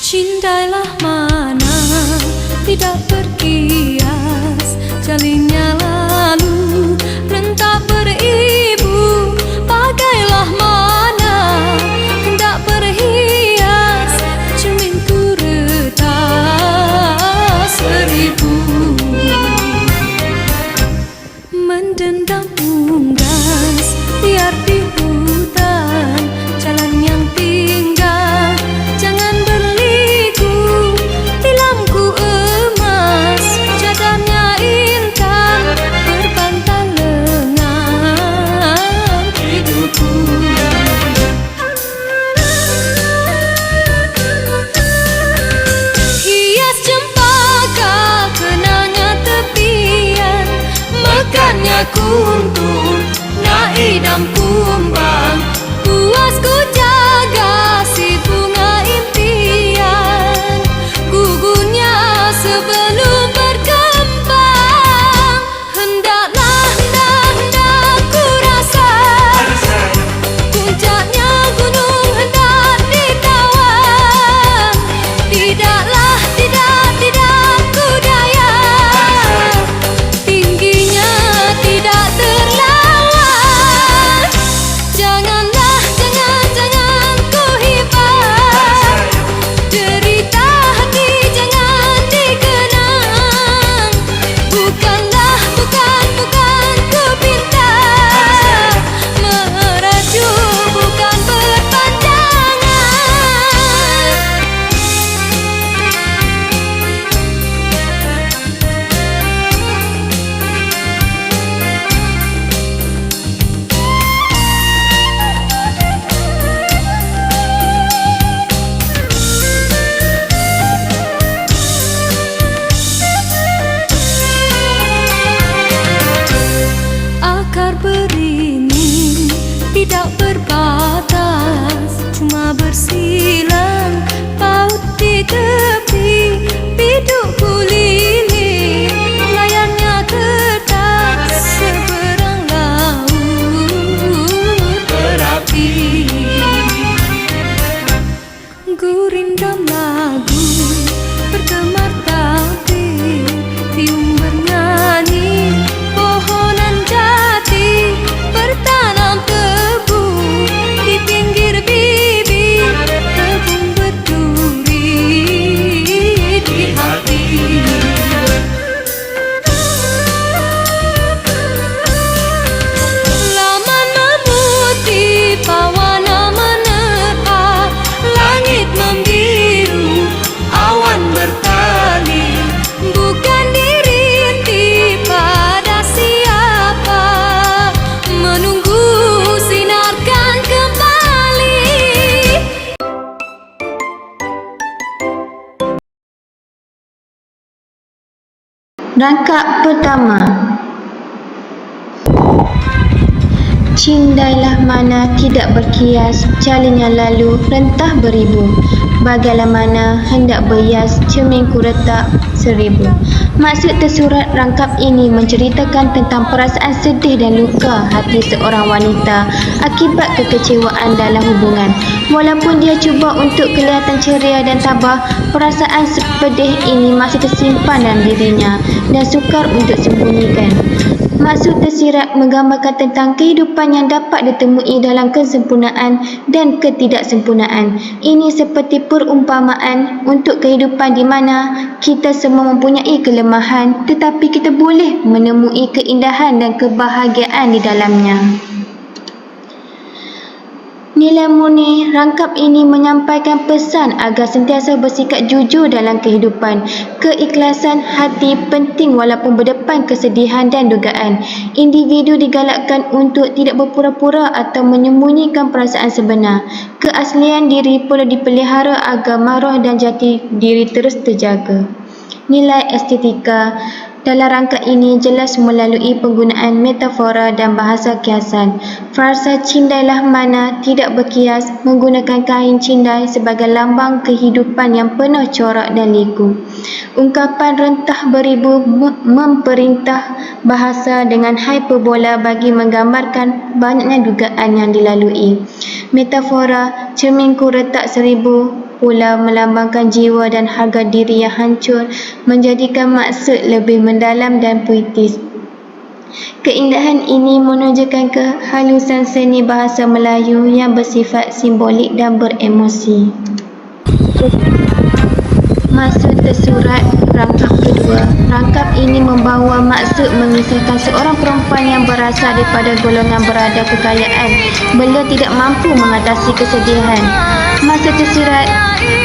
Cindailah mana tidak berkias, jalinnya lalu rentak beribu. Bagailah mana hendak berhias, cerminku retak seribu. Mendendam unggas liar di hutan, jalan yang tinggal jangan berliku. Tilamku emas, jadarnya intan, berbantal lengan hidupku. Hias cempaka kenanga tepian, mekarnya kuntum naidam kumbang. Puasku jaga si bunga impian, gugurnya sebelum berkembang. Hendaklah ku rasa, puncaknya gunung hendak ditawan. Tidaklah ku daya, tingginya tidak terlawan. Jangan ku hibah, derita hati jangan dikenang. Bukan ku pinta, merajuk bukan berpanjangan. Akar beringin tidak berbatas, cuma bersilang paut di tepi. Bidukku lilin, layarnya ketat, seberang laut berapi. Gurindam lagu bergemar tabir, tiung bernyanyi pohonan jati, bertanam tebu di pinggir bibir, tebung berduri di hati. Laman memutih, pawana menerpa, langit membiru, awan bertali. Bukan dirintih pada siapa, menunggu sinarkan kembali. Rangkap pertama. Cindailah mana tidak berkias, jalinnya lalu rentah beribu. Bagailah mana hendak berhias, cerminku retak seribu. Maksud tersurat rangkap ini menceritakan tentang perasaan sedih dan luka hati seorang wanita akibat kekecewaan dalam hubungan. Walaupun dia cuba untuk kelihatan ceria dan tabah, perasaan pedih ini masih tersimpan dalam dirinya dan sukar untuk sembunyikan. Maksud tersirat menggambarkan tentang kehidupan yang dapat ditemui dalam kesempurnaan dan ketidaksempurnaan. Ini seperti perumpamaan untuk kehidupan di mana kita semua mempunyai kelemahan, tetapi kita boleh menemui keindahan dan kebahagiaan di dalamnya. Nilai murni rangkap ini menyampaikan pesan agar sentiasa bersikap jujur dalam kehidupan. Keikhlasan hati penting walaupun berdepan kesedihan dan dugaan. Individu digalakkan untuk tidak berpura-pura atau menyembunyikan perasaan sebenar. Keaslian diri perlu dipelihara agar maruah dan jati diri terus terjaga. Nilai estetika dalam rangkap ini jelas melalui penggunaan metafora dan bahasa kiasan. Frasa cindailah mana tidak berkias menggunakan kain cindai sebagai lambang kehidupan yang penuh corak dan liku. Ungkapan rentah beribu memperintah bahasa dengan hyperbola bagi menggambarkan banyaknya dugaan yang dilalui. Metafora cerminku retak seribu pula melambangkan jiwa dan harga diri yang hancur, menjadikan maksud lebih mendalam dan puitis. Keindahan ini menunjukkan kehalusan seni bahasa Melayu yang bersifat simbolik dan beremosi. Maksud tersurat rangkap kedua. Rangkap ini membawa maksud mengisahkan seorang perempuan yang berasal daripada golongan berada kekayaan. Beliau tidak mampu mengatasi kesedihan. Maksud tersurat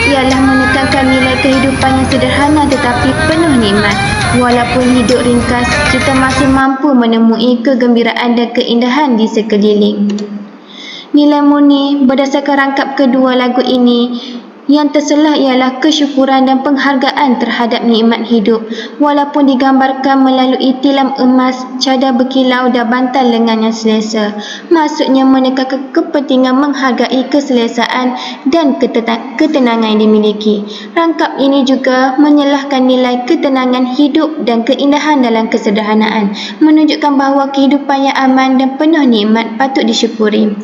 ialah menekankan nilai kehidupan yang sederhana tetapi penuh nikmat. Walaupun hidup ringkas, kita masih mampu menemui kegembiraan dan keindahan di sekeliling. Nilai murni berdasarkan rangkap kedua lagu ini yang terselah ialah kesyukuran dan penghargaan terhadap nikmat hidup. Walaupun digambarkan melalui tilam emas, cadar berkilau dan bantal lengan yang selesa. Maksudnya menekankan kepentingan menghargai keselesaan dan ketenangan yang dimiliki. Rangkap ini juga menyelahkan nilai ketenangan hidup dan keindahan dalam kesederhanaan, menunjukkan bahawa kehidupan yang aman dan penuh nikmat patut disyukuri.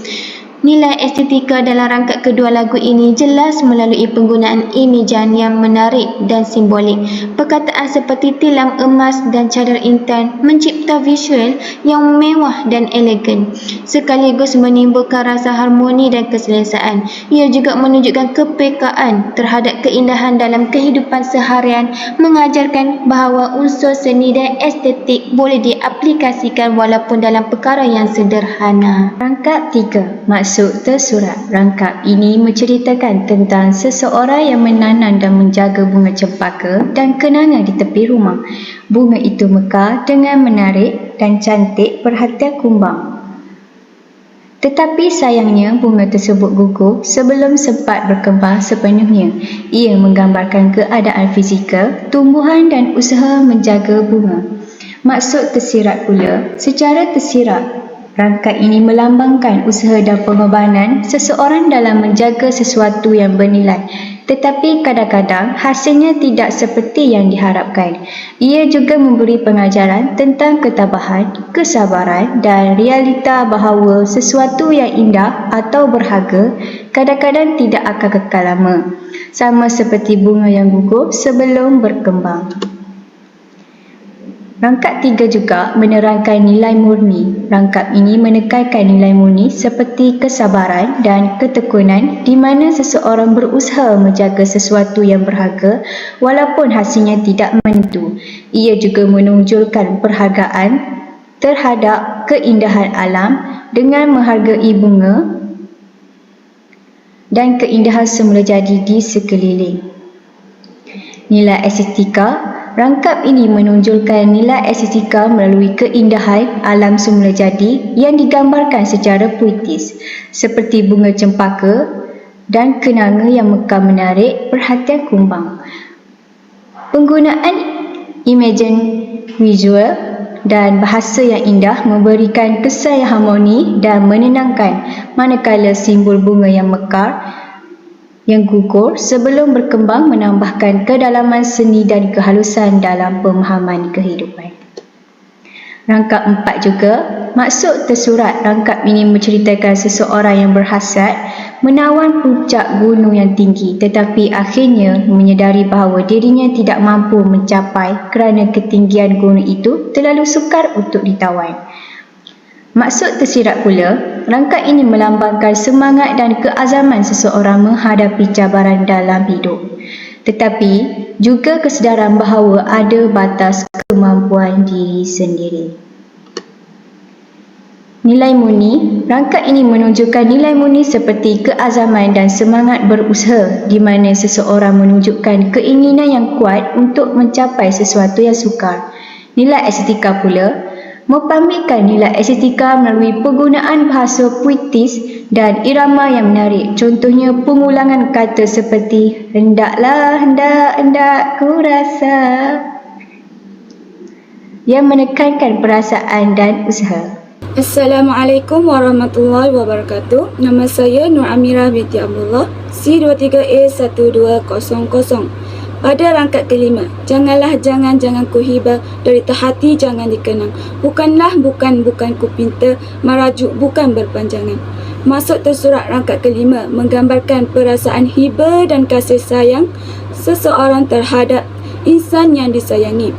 Nilai estetika dalam rangkap kedua lagu ini jelas melalui penggunaan imejan yang menarik dan simbolik. Perkataan seperti tilam emas dan cadar intan mencipta visual yang mewah dan elegan, sekaligus menimbulkan rasa harmoni dan keselesaan. Ia juga menunjukkan kepekaan terhadap keindahan dalam kehidupan seharian, mengajarkan bahawa unsur seni dan estetik boleh diaplikasikan walaupun dalam perkara yang sederhana. Rangkap 3. Maksud tersurat. Rangkap ini menceritakan tentang seseorang yang menanam dan menjaga bunga cempaka dan kenanga di tepi rumah. Bunga itu mekar dengan menarik dan cantik perhatian kumbang. Tetapi sayangnya bunga tersebut gugur sebelum sempat berkembang sepenuhnya. Ia menggambarkan keadaan fizikal, tumbuhan dan usaha menjaga bunga. Maksud tersirat pula, secara tersirat, rangkap ini melambangkan usaha dan pengorbanan seseorang dalam menjaga sesuatu yang bernilai, tetapi kadang-kadang hasilnya tidak seperti yang diharapkan. Ia juga memberi pengajaran tentang ketabahan, kesabaran dan realita bahawa sesuatu yang indah atau berharga kadang-kadang tidak akan kekal lama, sama seperti bunga yang gugur sebelum berkembang. Rangkap 3 juga menerangkan nilai murni. Rangkap ini menekankan nilai murni seperti kesabaran dan ketekunan di mana seseorang berusaha menjaga sesuatu yang berharga walaupun hasilnya tidak menentu. Ia juga menonjolkan perhargaan terhadap keindahan alam dengan menghargai bunga dan keindahan semula jadi di sekeliling. Nilai estetika. Rangkap ini menonjolkan nilai estetika melalui keindahan alam semula jadi yang digambarkan secara puitis, seperti bunga cempaka dan kenanga yang mekar menarik perhatian kumbang. Penggunaan imagen visual dan bahasa yang indah memberikan kesan yang harmoni dan menenangkan, manakala simbol bunga yang mekar yang gugur sebelum berkembang menambahkan kedalaman seni dan kehalusan dalam pemahaman kehidupan. Rangkap 4 juga, maksud tersurat. Rangkap ini menceritakan seseorang yang berhasrat menawan puncak gunung yang tinggi tetapi akhirnya menyedari bahawa dirinya tidak mampu mencapai kerana ketinggian gunung itu terlalu sukar untuk ditawan. Maksud tersirat pula, rangkap ini melambangkan semangat dan keazaman seseorang menghadapi cabaran dalam hidup, tetapi juga kesedaran bahawa ada batas kemampuan diri sendiri. Nilai murni. Rangkap ini menunjukkan nilai murni seperti keazaman dan semangat berusaha di mana seseorang menunjukkan keinginan yang kuat untuk mencapai sesuatu yang sukar. Nilai estetika pula mempamerkan nilai estetika melalui penggunaan bahasa puitis dan irama yang menarik. Contohnya pengulangan kata seperti hendaklah, hendak ku rasa, yang menekankan perasaan dan usaha. Assalamualaikum warahmatullahi wabarakatuh. Nama saya Nur Amirah binti Abdullah, C23A1200. Pada rangkap kelima, jangan ku hibah, derita hati jangan dikenang. Bukan ku pinta, merajuk bukan berpanjangan. Maksud tersurat rangkap kelima menggambarkan perasaan hiba dan kasih sayang seseorang terhadap insan yang disayangi.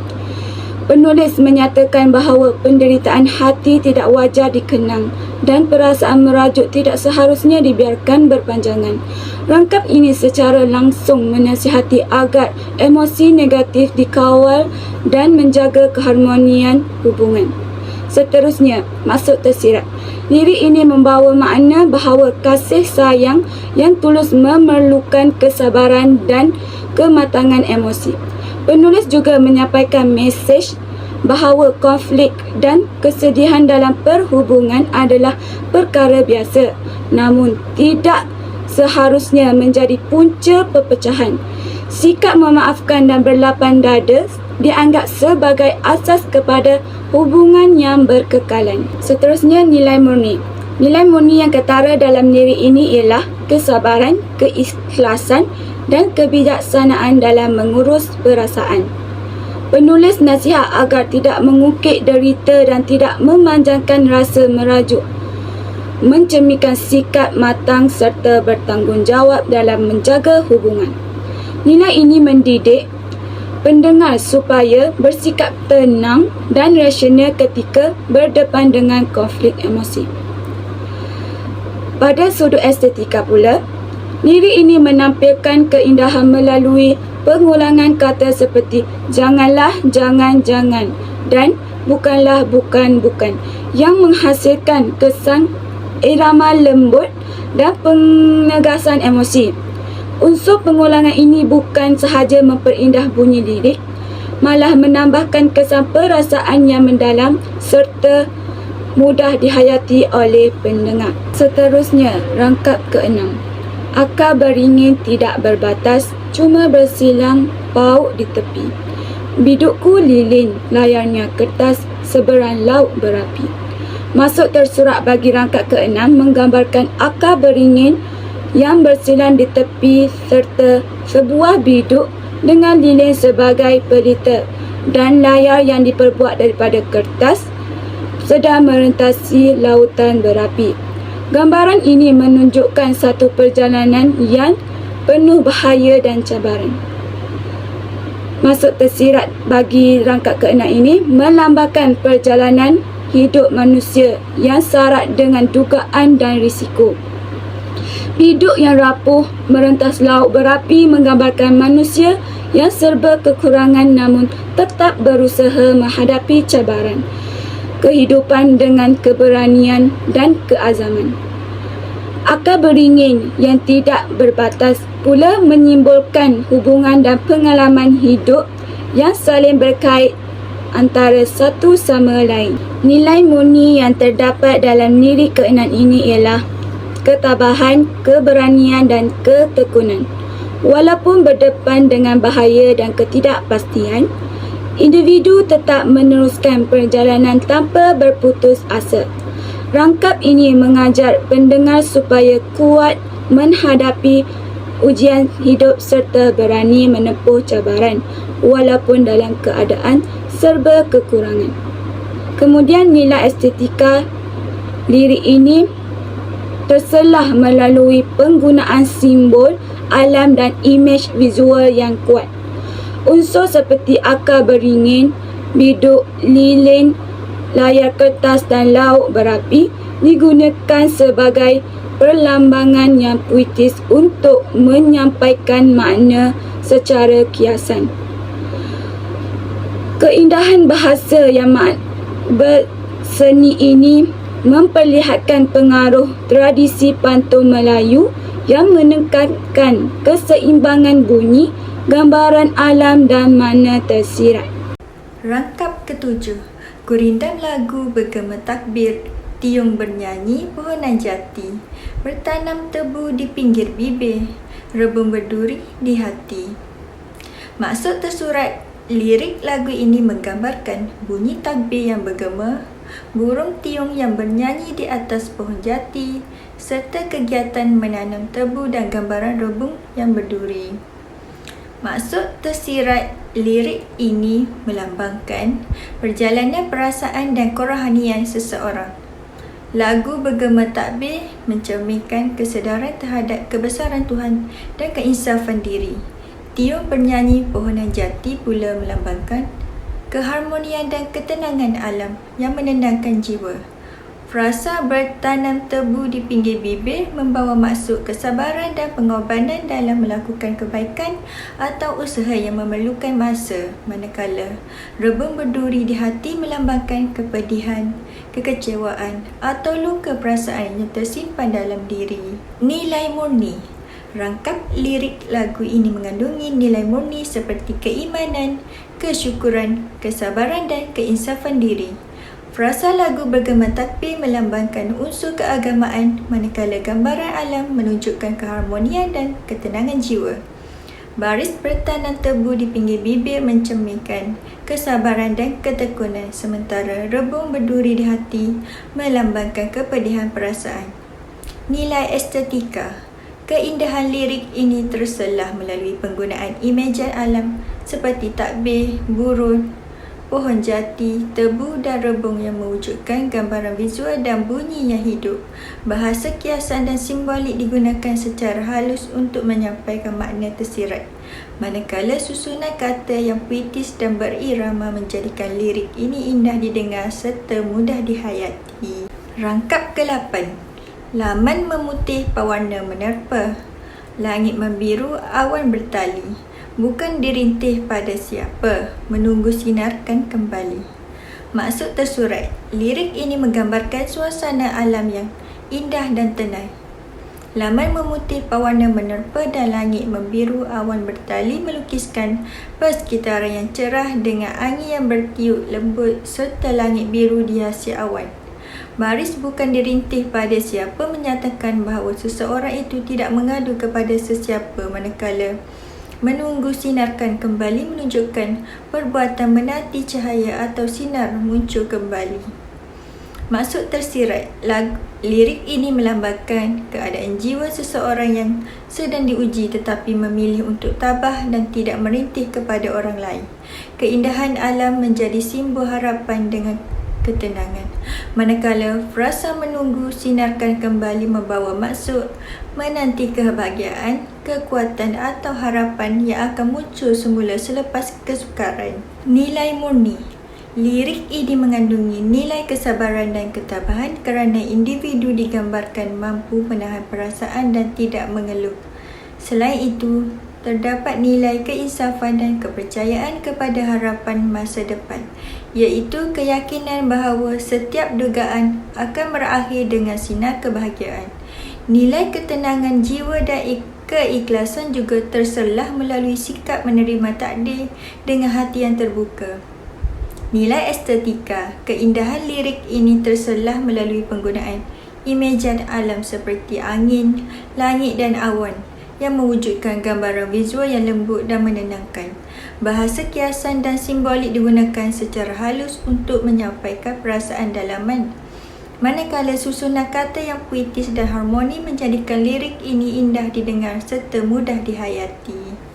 Penulis menyatakan bahawa penderitaan hati tidak wajar dikenang dan perasaan merajuk tidak seharusnya dibiarkan berpanjangan. Rangkap ini secara langsung menasihati agar emosi negatif dikawal dan menjaga keharmonian hubungan. Seterusnya, maksud tersirat. Lirik ini membawa makna bahawa kasih sayang yang tulus memerlukan kesabaran dan kematangan emosi. Penulis juga menyampaikan mesej bahawa konflik dan kesedihan dalam perhubungan adalah perkara biasa, namun tidak seharusnya menjadi punca perpecahan. Sikap memaafkan dan berlapang dada dianggap sebagai asas kepada hubungan yang berkekalan. Seterusnya, nilai murni. Nilai murni yang ketara dalam lirik ini ialah kesabaran, keikhlasan dan kebijaksanaan dalam mengurus perasaan. Penulis nasihat agar tidak mengukit derita dan tidak memanjangkan rasa merajuk, mencerminkan sikap matang serta bertanggungjawab dalam menjaga hubungan. Nilai ini mendidik pendengar supaya bersikap tenang dan rasional ketika berdepan dengan konflik emosi. Pada sudut estetika pula, lirik ini menampilkan keindahan melalui pengulangan kata seperti janganlah, jangan, jangan dan bukanlah, bukan, bukan yang menghasilkan kesan irama lembut dan penegasan emosi. Unsur pengulangan ini bukan sahaja memperindah bunyi lirik, malah menambahkan kesan perasaan yang mendalam serta mudah dihayati oleh pendengar. Seterusnya, rangkap ke-6. Akar beringin tidak berbatas, cuma bersilang pauk di tepi. Bidukku lilin, layarnya kertas, seberang laut berapi. Maksud tersurat bagi rangkap ke-6 menggambarkan akar beringin yang bersilang di tepi serta sebuah biduk dengan lilin sebagai pelita dan layar yang diperbuat daripada kertas sedang merentasi lautan berapi. Gambaran ini menunjukkan satu perjalanan yang penuh bahaya dan cabaran. Maksud tersirat bagi rangkap ke-6 ini melambangkan perjalanan hidup manusia yang syarat dengan dugaan dan risiko. Biduk yang rapuh merentas laut berapi menggambarkan manusia yang serba kekurangan namun tetap berusaha menghadapi cabaran kehidupan dengan keberanian dan keazaman. Akar beringin yang tidak berbatas pula menyimbolkan hubungan dan pengalaman hidup yang saling berkait antara satu sama lain. Nilai murni yang terdapat dalam lirik ke-6 ini ialah ketabahan, keberanian dan ketekunan. Walaupun berdepan dengan bahaya dan ketidakpastian, individu tetap meneruskan perjalanan tanpa berputus asa. Rangkap ini mengajar pendengar supaya kuat menghadapi ujian hidup serta berani menempuh cabaran walaupun dalam keadaan serba kekurangan. Kemudian nilai estetika lirik ini terselah melalui penggunaan simbol alam dan imej visual yang kuat. Unsur seperti akar beringin, biduk, lilin, layar kertas dan laut berapi digunakan sebagai perlambangan yang puitis untuk menyampaikan makna secara kiasan. Keindahan bahasa yang berseni ini memperlihatkan pengaruh tradisi pantun Melayu yang menekankan keseimbangan bunyi, gambaran alam dan makna tersirat. Rangkap ke-7. Gurindam lagu bergema takbir, tiung bernyanyi pohonan jati, bertanam tebu di pinggir bibir, rebung berduri di hati. Maksud tersurat lirik lagu ini menggambarkan bunyi takbir yang bergema, burung tiung yang bernyanyi di atas pohon jati, serta kegiatan menanam tebu dan gambaran rebung yang berduri. Maksud tersirat lirik ini melambangkan perjalanan perasaan dan kerohanian seseorang. Lagu bergema takbir mencerminkan kesedaran terhadap kebesaran Tuhan dan keinsafan diri. Tiung bernyanyi pohonan jati pula melambangkan keharmonian dan ketenangan alam yang menenangkan jiwa. Frasa bertanam tebu di pinggir bibir membawa maksud kesabaran dan pengorbanan dalam melakukan kebaikan atau usaha yang memerlukan masa, manakala rebung berduri di hati melambangkan kepedihan, kekecewaan atau luka perasaan yang tersimpan dalam diri. Nilai murni. Rangkap lirik lagu ini mengandungi nilai murni seperti keimanan, kesyukuran, kesabaran dan keinsafan diri. Frasa lagu bergema takbir melambangkan unsur keagamaan, manakala gambaran alam menunjukkan keharmonian dan ketenangan jiwa. Baris bertanam tebu di pinggir bibir mencerminkan kesabaran dan ketekunan, sementara rebung berduri di hati melambangkan kepedihan perasaan. Nilai estetika. Keindahan lirik ini terselah melalui penggunaan imejan alam seperti takbir, burung, pohon jati, tebu dan rebung yang mewujudkan gambaran visual dan bunyi yang hidup. Bahasa kiasan dan simbolik digunakan secara halus untuk menyampaikan makna tersirat, manakala susunan kata yang puitis dan berirama menjadikan lirik ini indah didengar serta mudah dihayati. Rangkap ke-8. Laman memutih pewarna menerpa, langit membiru awan bertali. Bukan dirintih pada siapa, menunggu sinarkan kembali. Maksud tersurat, lirik ini menggambarkan suasana alam yang indah dan tenang. Laman memutih pewarna menerpa dan langit membiru awan bertali melukiskan persekitaran yang cerah dengan angin yang bertiup lembut serta langit biru dihiasi awan. Baris bukan dirintih pada siapa menyatakan bahawa seseorang itu tidak mengadu kepada sesiapa, manakala menunggu sinarkan kembali menunjukkan perbuatan menanti cahaya atau sinar muncul kembali. Maksud tersirat, lirik ini melambangkan keadaan jiwa seseorang yang sedang diuji tetapi memilih untuk tabah dan tidak merintih kepada orang lain. Keindahan alam menjadi simbol harapan dengan ketenangan, manakala frasa menunggu sinarkan kembali membawa maksud menanti kebahagiaan, kekuatan atau harapan yang akan muncul semula selepas kesukaran. Nilai murni. Lirik ini mengandungi nilai kesabaran dan ketabahan kerana individu digambarkan mampu menahan perasaan dan tidak mengeluh. Selain itu, terdapat nilai keinsafan dan kepercayaan kepada harapan masa depan, iaitu keyakinan bahawa setiap dugaan akan berakhir dengan sinar kebahagiaan. Nilai ketenangan jiwa dan keikhlasan juga terselah melalui sikap menerima takdir dengan hati yang terbuka. Nilai estetika. Keindahan lirik ini terselah melalui penggunaan imejan alam seperti angin, langit dan awan yang mewujudkan gambaran visual yang lembut dan menenangkan. Bahasa kiasan dan simbolik digunakan secara halus untuk menyampaikan perasaan dalaman, manakala susunan kata yang puitis dan harmoni menjadikan lirik ini indah didengar serta mudah dihayati.